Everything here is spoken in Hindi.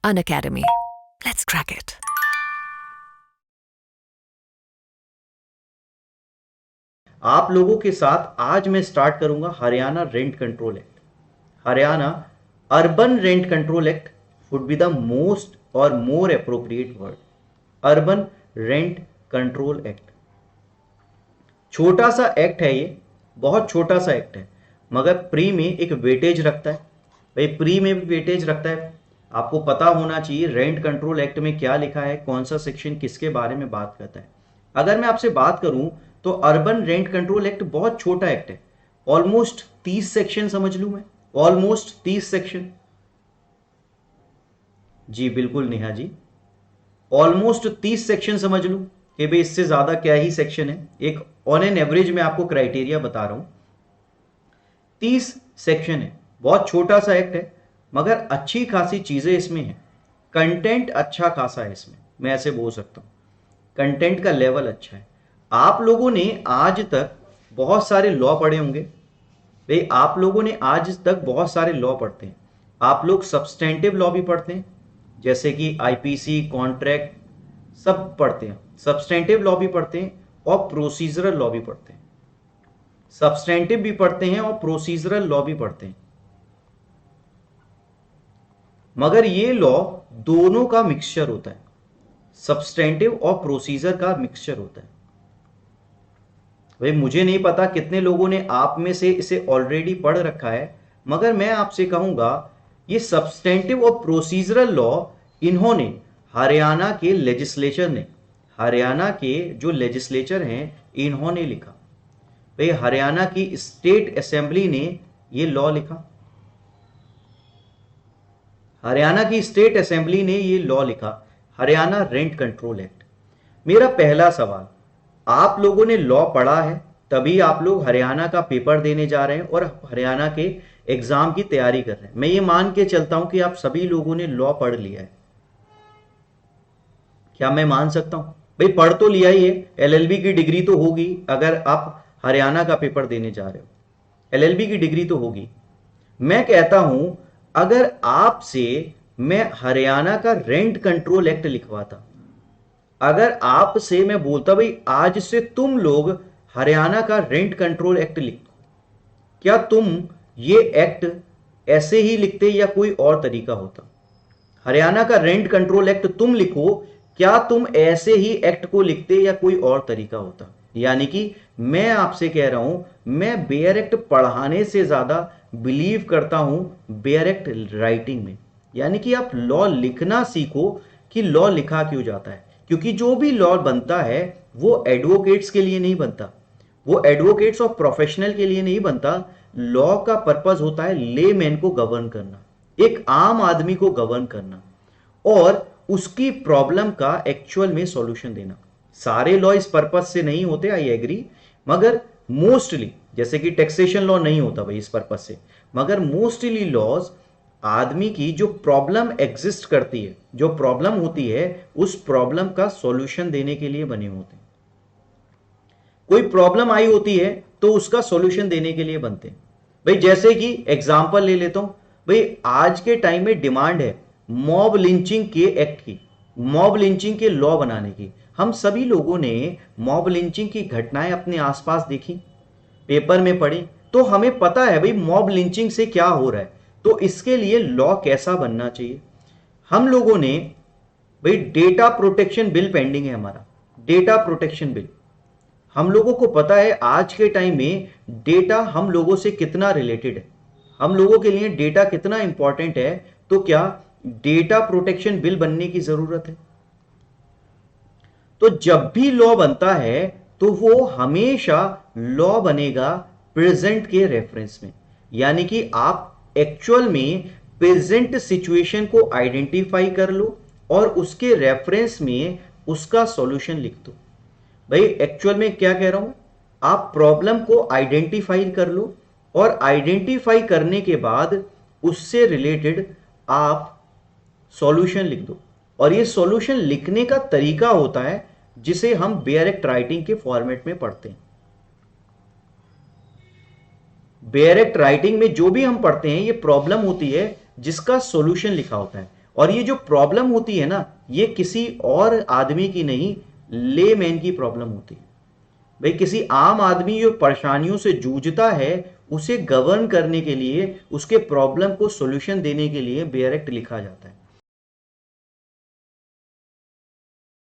Unacademy. Let's crack it. आप लोगों के साथ आज मैं स्टार्ट करूंगा Haryana rent control act. Haryana urban rent control act would be the most और more appropriate word. Urban rent control act छोटा सा एक्ट है, ये बहुत छोटा सा एक्ट है, मगर प्री में एक वेटेज रखता है। भाई प्री में भी वेटेज रखता है। आपको पता होना चाहिए रेंट कंट्रोल एक्ट में क्या लिखा है, कौन सा सेक्शन किसके बारे में बात करता है। अगर मैं आपसे बात करूं तो अर्बन रेंट कंट्रोल एक्ट बहुत छोटा एक्ट है। ऑलमोस्ट 30 सेक्शन समझ लूं मैं, ऑलमोस्ट 30 सेक्शन। जी बिल्कुल नेहा जी, ऑलमोस्ट 30 सेक्शन समझ लूं कि भाई इससे ज्यादा क्या ही सेक्शन है। एक ऑन एन एवरेज में आपको क्राइटेरिया बता रहा हूं, 30 सेक्शन है। बहुत छोटा सा एक्ट है, मगर अच्छी खासी चीजें इसमें हैं। कंटेंट अच्छा खासा है इसमें, मैं ऐसे बोल सकता हूं। कंटेंट का लेवल अच्छा है। आप लोगों ने आज तक बहुत सारे लॉ पढ़े होंगे। भाई आप लोगों ने आज तक बहुत सारे लॉ पढ़ते हैं। आप लोग सब्सटेंटिव लॉ भी पढ़ते हैं, जैसे कि आईपीसी, कॉन्ट्रैक्ट, सब पढ़ते हैं। सब्सटेंटिव लॉ भी पढ़ते हैं और प्रोसीजरल लॉ भी पढ़ते हैं। सब्सटेंटिव भी पढ़ते हैं और प्रोसीजरल लॉ भी पढ़ते हैं। मगर ये लॉ दोनों का मिक्सचर होता है, सब्सटेंटिव और प्रोसीजर का मिक्सचर होता है। भाई मुझे नहीं पता कितने लोगों ने आप में से इसे ऑलरेडी पढ़ रखा है, मगर मैं आपसे कहूंगा ये सब्सटेंटिव और प्रोसीजरल लॉ इन्होंने हरियाणा के लेजिस्लेचर ने, हरियाणा के जो लेजिस्लेचर हैं इन्होंने लिखा। भाई हरियाणा की स्टेट असेंबली ने ये लॉ लिखा। हरियाणा की स्टेट असेंबली ने ये लॉ लिखा, हरियाणा रेंट कंट्रोल एक्ट। मेरा पहला सवाल, आप लोगों ने लॉ पढ़ा है तभी आप लोग हरियाणा का पेपर देने जा रहे हैं और हरियाणा के एग्जाम की तैयारी कर रहे हैं। मैं ये मान के चलता हूं कि आप सभी लोगों ने लॉ पढ़ लिया है। क्या मैं मान सकता हूं? भाई पढ़ तो लिया ही है, एलएलबी की डिग्री तो होगी अगर आप हरियाणा का पेपर देने जा रहे हो, एलएलबी की डिग्री तो होगी। मैं कहता हूं अगर आपसे मैं हरियाणा का रेंट कंट्रोल एक्ट लिखवाता, अगर आपसे मैं बोलता भाई आज से तुम लोग हरियाणा का रेंट कंट्रोल एक्ट लिखो, क्या तुम ये एक्ट ऐसे ही लिखते या कोई और तरीका होता? हरियाणा का रेंट कंट्रोल एक्ट तुम लिखो, क्या तुम ऐसे ही एक्ट को लिखते या कोई और तरीका होता? यानी कि मैं आपसे कह रहा हूं, मैं बेयर एक्ट पढ़ाने से ज्यादा बिलीव करता हूं बेयर एक्ट राइटिंग में। यानी कि आप लॉ लिखना सीखो कि लॉ लिखा क्यों जाता है। क्योंकि जो भी लॉ बनता है वो एडवोकेट्स के लिए नहीं बनता, वो एडवोकेट्स और प्रोफेशनल के लिए नहीं बनता। लॉ का पर्पस होता है लेमैन को गवर्न करना, एक आम आदमी को गवर्न करना और उसकी प्रॉब्लम का एक्चुअल में सॉल्यूशन देना। सारे लॉ इस पर्पस से नहीं होते, आई एग्री, मगर मोस्टली, जैसे कि टैक्सेशन लॉ नहीं होता भाई इस पर्पस से, मगर मोस्टली लॉज आदमी की जो प्रॉब्लम एग्जिस्ट करती है, जो प्रॉब्लम होती है, उस प्रॉब्लम का सॉल्यूशन देने के लिए बने होते हैं। कोई प्रॉब्लम आई होती है तो उसका सॉल्यूशन देने के लिए बनते हैं। भाई जैसे कि एग्जांपल ले लेता हूं, भाई आज के टाइम में डिमांड है मॉब लिंचिंग के एक्ट की, मॉब लिंचिंग के लॉ बनाने की। हम सभी लोगों ने मॉब लिंचिंग की घटनाएं अपने आसपास देखी, पेपर में पढ़ी, तो हमें पता है भाई मॉब लिंचिंग से क्या हो रहा है, तो इसके लिए लॉ कैसा बनना चाहिए। हम लोगों ने भाई डेटा प्रोटेक्शन बिल पेंडिंग है हमारा, डेटा प्रोटेक्शन बिल। हम लोगों को पता है आज के टाइम में डेटा हम लोगों से कितना रिलेटेड है, हम लोगों के लिए डेटा कितना इंपॉर्टेंट है, तो क्या डेटा प्रोटेक्शन बिल बनने की जरूरत है। तो जब भी लॉ बनता है तो वो हमेशा लॉ बनेगा प्रेजेंट के रेफरेंस में। यानी कि आप एक्चुअल में प्रेजेंट सिचुएशन को आइडेंटिफाई कर लो और उसके रेफरेंस में उसका सॉल्यूशन लिख दो। भाई एक्चुअल में क्या कह रहा हूं, आप प्रॉब्लम को आइडेंटिफाई कर लो और आइडेंटिफाई करने के बाद उससे रिलेटेड आप सॉल्यूशन लिख दो। और ये सॉल्यूशन लिखने का तरीका होता है जिसे हम बेयर एक्ट राइटिंग के फॉर्मेट में पढ़ते हैं। बेयर एक्ट राइटिंग में जो भी हम पढ़ते हैं ये प्रॉब्लम होती है जिसका सॉल्यूशन लिखा होता है और ये जो प्रॉब्लम होती है ना, ये किसी और आदमी की नहीं, लेमैन की प्रॉब्लम होती है। भाई किसी आम आदमी जो परेशानियों से जूझता है, उसे गवर्न करने के लिए, उसके प्रॉब्लम को सॉल्यूशन देने के लिए बेयर एक्ट लिखा जाता है।